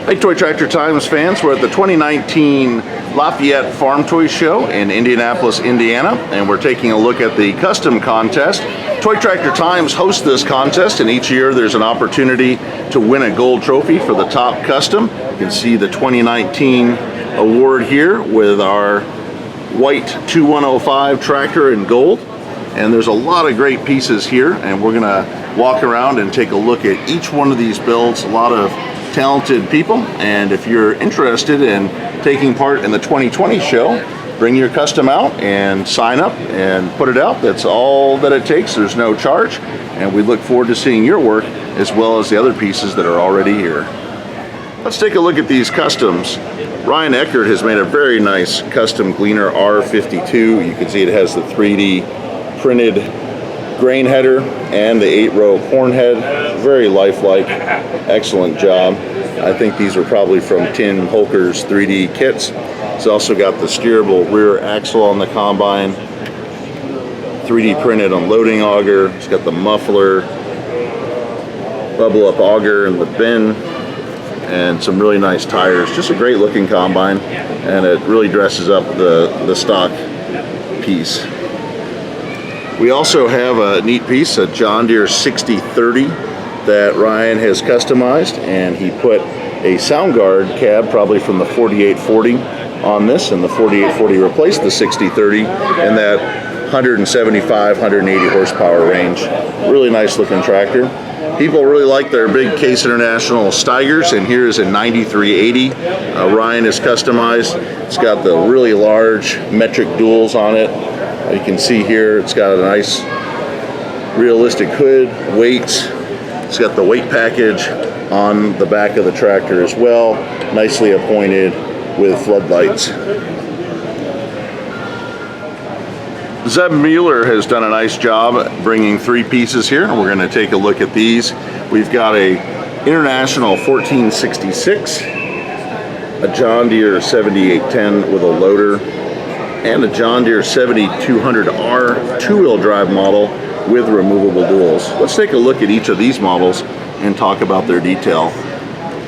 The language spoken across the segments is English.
Hey Toy Tractor Times fans, we're at the 2019 Lafayette Farm Toy Show in Indianapolis, Indiana, and we're taking a look at the custom contest. Toy Tractor Times hosts this contest, and each year there's an opportunity to win a gold trophy for the top custom. You can see the 2019 award here with our white 2105 tractor in gold. And there's a lot of great pieces here, and we're gonna walk around and take a look at each one of these builds. A lot of talented people, and if you're interested in taking part in the 2020 show, bring your custom out and sign up and put it out. That's all that it takes. There's no charge, and we look forward to seeing your work as well as the other pieces that are already here. Let's take a look at these customs. Ryan Eckert has made a very nice custom Gleaner R52. You can see it has the 3D printed grain header and the 8-row corn head. Very lifelike, excellent job. I think these are probably from Tim Holker's 3D kits. It's also got the steerable rear axle on the combine, 3D printed unloading auger. It's got the muffler, bubble up auger in the bin, and some really nice tires. Just a great looking combine, and it really dresses up the stock piece. We also have a neat piece, a John Deere 6030 that Ryan has customized, and he put a sound guard cab, probably from the 4840, on this, and the 4840 replaced the 6030 in that 175, 180 horsepower range. Really nice looking tractor. People really like their big Case International Steigers, and here's a 9380. Ryan has customized. It's got the really large metric duals on it. You can see here it's got a nice realistic hood, weights. It's got the weight package on the back of the tractor as well, nicely appointed with floodlights. Zeb Mueller has done a nice job bringing three pieces here. We're going to take a look at these. We've got a International 1466, a John Deere 7810 with a loader, and a John Deere 7200R two-wheel drive model with removable duals. Let's take a look at each of these models and talk about their detail.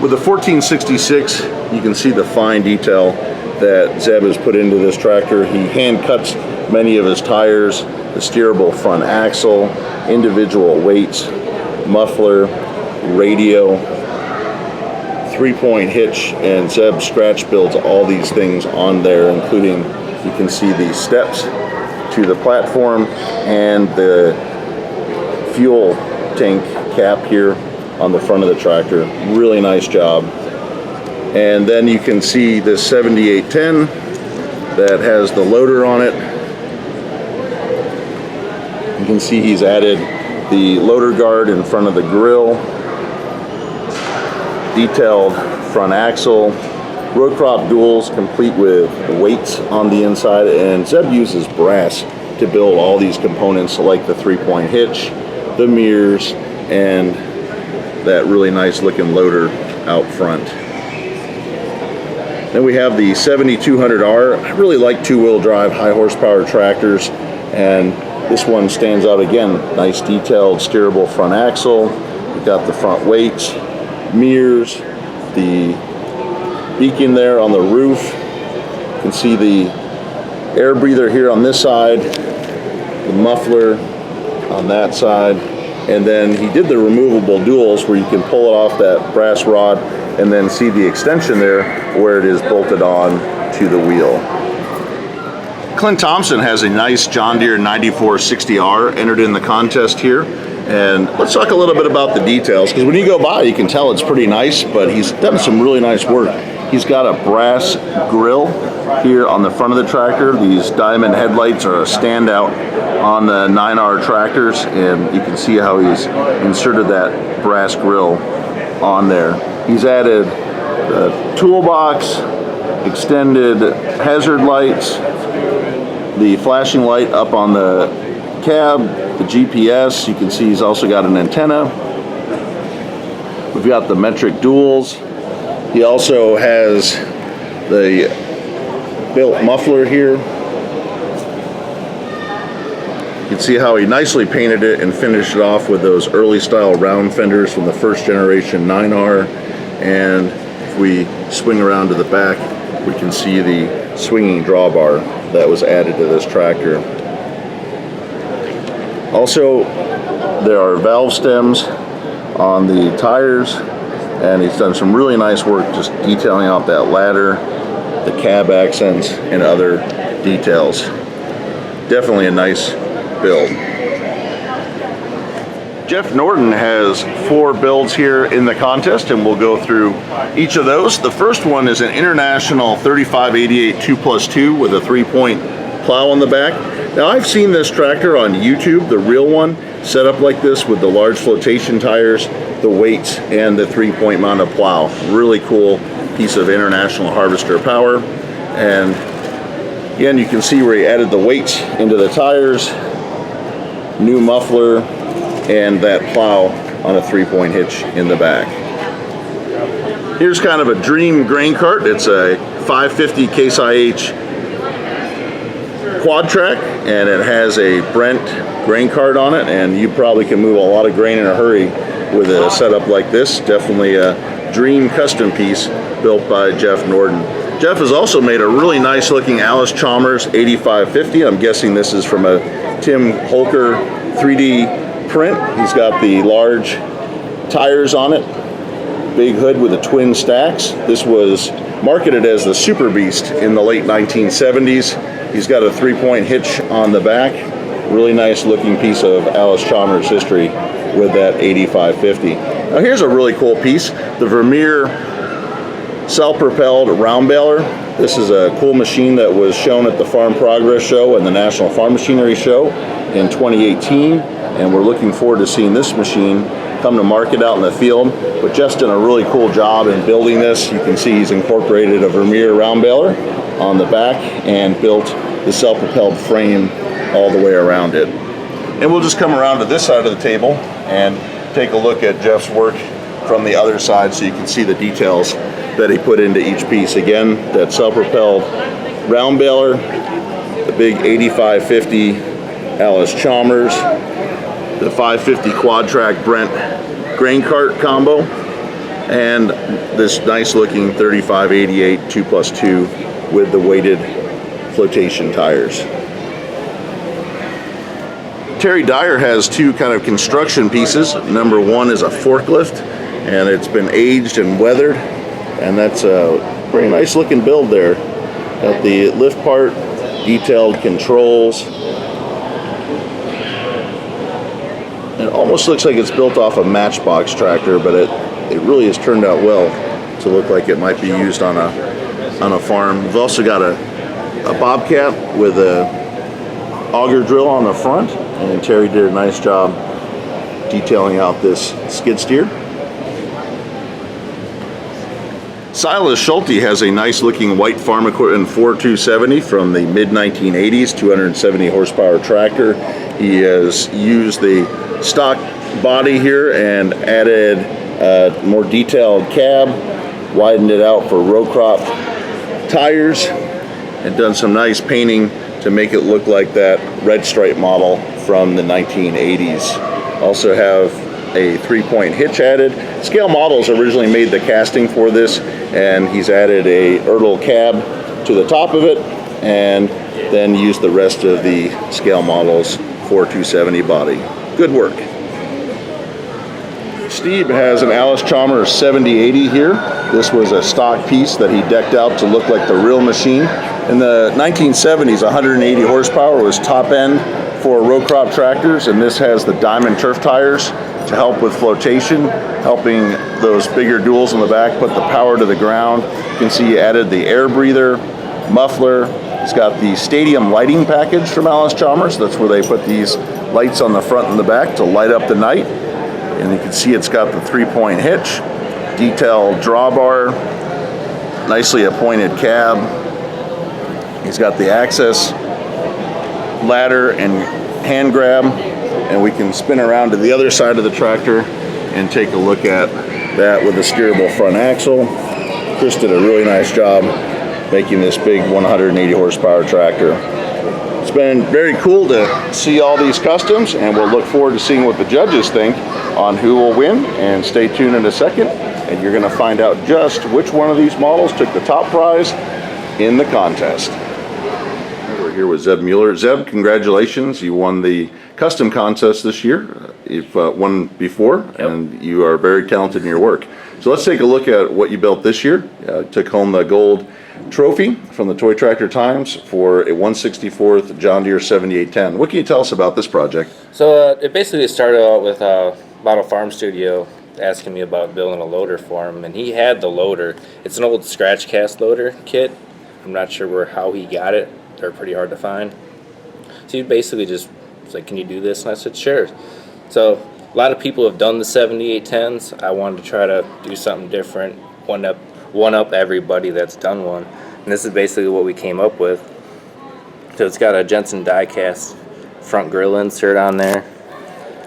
With the 1466, you can see the fine detail that Zeb has put into this tractor. He hand cuts many of his tires, the steerable front axle, individual weights, muffler, radio, 3-point hitch, and Zeb scratch builds all these things on there, including, you can see the steps to the platform and the fuel tank cap here on the front of the tractor. Really nice job. And then you can see the 7810 that has the loader on it. You can see he's added the loader guard in front of the grill, detailed front axle, road crop duals complete with weights on the inside, and Zeb uses brass to build all these components like the 3-point hitch, the mirrors, and that really nice looking loader out front. Then we have the 7200R. I really like two-wheel drive high horsepower tractors, and this one stands out again. Nice detailed steerable front axle. We've got the front weights, mirrors, the beacon there on the roof. You can see the air breather here on this side, the muffler on that side, and then he did the removable duals where you can pull it off that brass rod and then see the extension there where it is bolted on to the wheel. Clint Thompson has a nice John Deere 9460R entered in the contest here. And let's talk a little bit about the details, because when you go by you can tell it's pretty nice, but he's done some really nice work. He's got a brass grill here on the front of the tractor. These diamond headlights are a standout on the 9R tractors, and you can see how he's inserted that brass grill on there. He's added the toolbox, extended hazard lights, the flashing light up on the cab, the GPS. You can see he's also got an antenna. We've got the metric duals. He also has the built muffler here. You can see how he nicely painted it and finished it off with those early style round fenders from the first generation 9R. And If we swing around to the back, we can see the swinging drawbar that was added to this tractor. Also, there are valve stems on the tires, and he's done some really nice work just detailing out that ladder, the cab accents, and other details. Definitely a nice build. Jeff Norton has 4 builds here in the contest, and we'll go through each of those. The first one is an International 3588 2+2 with a 3-point plow on the back. Now, I've seen this tractor on YouTube, the real one, set up like this with the large flotation tires, the weights, and the 3-point mounted plow. Really cool piece of International harvester power. And again, you can see where he added the weights into the tires, new muffler, and that plow on a 3-point hitch in the back. Here's kind of a dream grain cart. It's a 550 Case IH quad track, and it has a Brent grain cart on it, and you probably can move a lot of grain in a hurry with a setup like this. Definitely a dream custom piece built by Jeff Norton. Jeff has also made a really nice looking Allis-Chalmers 8550. I'm guessing this is from a Tim Holker 3D print. He's got the large tires on it, big hood with the twin stacks. This was marketed as the Super Beast in the late 1970s. He's got a 3-point hitch on the back. Really nice looking piece of Allis-Chalmers history with that 8550. Now here's a really cool piece, the Vermeer self-propelled round baler. This is a cool machine that was shown at the Farm Progress Show and the National Farm Machinery Show in 2018, and we're looking forward to seeing this machine come to market out in the field. But Jeff's done a really cool job in building this. You can see he's incorporated a Vermeer round baler on the back and built the self-propelled frame all the way around it. And we'll just come around to this side of the table and take a look at Jeff's work from the other side so you can see the details that he put into each piece. Again, that self-propelled round baler, the big 8550 Allis-Chalmers, the 550 quad track Brent grain cart combo, and this nice looking 3588 2+2 with the weighted flotation tires. Terry Dyer has 2 kind of construction pieces. Number 1 is a forklift, and it's been aged and weathered, and that's a very nice looking build there. Got the lift part, detailed controls. It almost looks like it's built off a Matchbox tractor, but it really has turned out well to look like it might be used on a farm. We've also got a Bobcat with a auger drill on the front, and Terry did a nice job detailing out this skid steer. Silas Schulte has a nice looking white farm equipment 4270 from the mid 1980s, 270 horsepower tractor. He has used the stock body here and added a more detailed cab, widened it out for row crop tires, and done some nice painting to make it look like that red stripe model from the 1980s. Also have a 3-point hitch added. Scale Models originally made the casting for this, and he's added a Ertl cab to the top of it, and then used the rest of the Scale Models 4270 body. Good work. Steve has an Allis-Chalmers 7080 here. This was a stock piece that he decked out to look like the real machine. In the 1970s, 180 horsepower was top end for row crop tractors, and this has the diamond turf tires to help with flotation, helping those bigger duals in the back put the power to the ground. You can see he added the air breather, muffler. It's got the stadium lighting package from Allis-Chalmers. That's where they put these lights on the front and the back to light up the night. And you can see it's got the 3-point hitch, detailed drawbar, nicely appointed cab. He's got the access ladder and hand grab, and we can spin around to the other side of the tractor and take a look at that with a steerable front axle. Chris did a really nice job making this big 180 horsepower tractor. It's been very cool to see all these customs, and we'll look forward to seeing what the judges think on who will win, and stay tuned in a second and you're going to find out just which one of these models took the top prize in the contest. We're here with Zeb Mueller. Zeb, congratulations. You won the custom contest this year. You've won before, and you are very talented in your work. So let's take a look at what you built this year. Took home the gold trophy from the Toy Tractor Times for a 164th John Deere 7810. What can you tell us about this project? So it basically started out with Model Farm Studio asking me about building a loader for him, and he had the loader. It's an old scratch cast loader kit. I'm not sure how he got it. They're pretty hard to find. So he basically just was like, "Can you do this?" And I said, "Sure." So a lot of people have done the 7810s. I wanted to try to do something different, one up everybody that's done one. And this is basically what we came up with. So it's got a Jensen die cast front grill insert on there.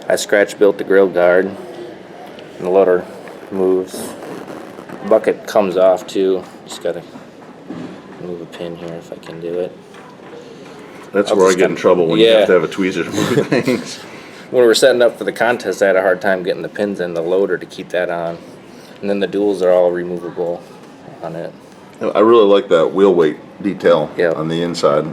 I scratch built the grill guard, and the loader moves. The bucket comes off too. Just gotta move a pin here if I can do it. That's where I get in trouble when you have to have a tweezer to move things. When we were setting up for the contest, I had a hard time getting the pins in the loader to keep that on. And then the duals are all removable on it. I really like that wheel weight detail on the inside.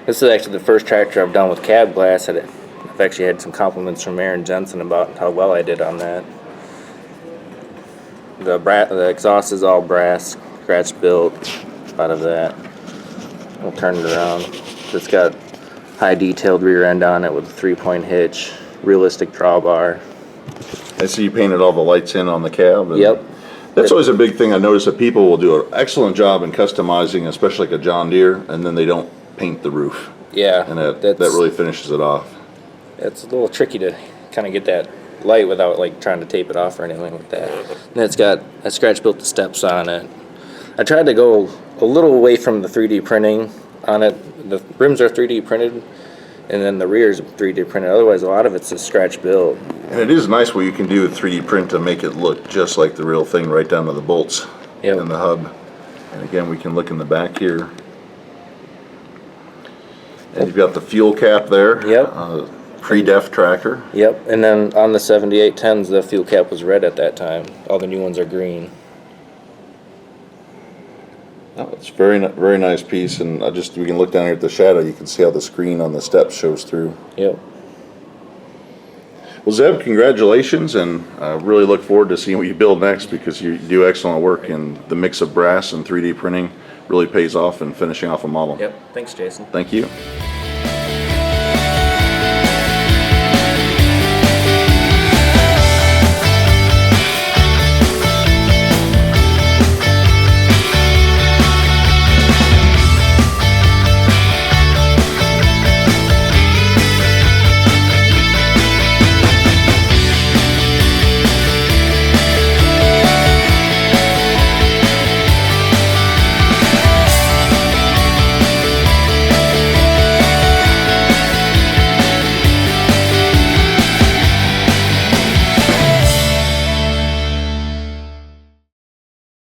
This is actually the first tractor I've done with cab glass. I've actually had some compliments from Aaron Jensen about how well I did on that. The exhaust is all brass, scratch built out of that. We'll turn it around. It's got high detailed rear end on it with a 3-point hitch, realistic drawbar. I see you painted all the lights in on the cab. And Yep. That's always a big thing I notice, that people will do an excellent job in customizing, especially like a John Deere, and then they don't paint the roof. Yeah. And that really finishes it off. It's a little tricky to kind of get that light without like trying to tape it off or anything like that. And it's got, I scratch built the steps on it. I tried to go a little away from the 3D printing on it. The rims are 3D printed, and then the rear is 3D printed. Otherwise, a lot of it's a scratch build. And it is nice what you can do with 3D print to make it look just like the real thing, right down to the bolts and the hub. And again, we can look in the back here. And you've got the fuel cap there. Yep. Pre-def tractor. Yep. And then on the 7810s, the fuel cap was red at that time. All the new ones are green. Oh, it's very nice piece, and we can look down here at the shadow. You can see how the screen on the steps shows through. Yep. Well, Zeb, congratulations, and I really look forward to seeing what you build next, because you do excellent work, and the mix of brass and 3D printing really pays off in finishing off a model. Yep. Thanks, Jason. Thank you.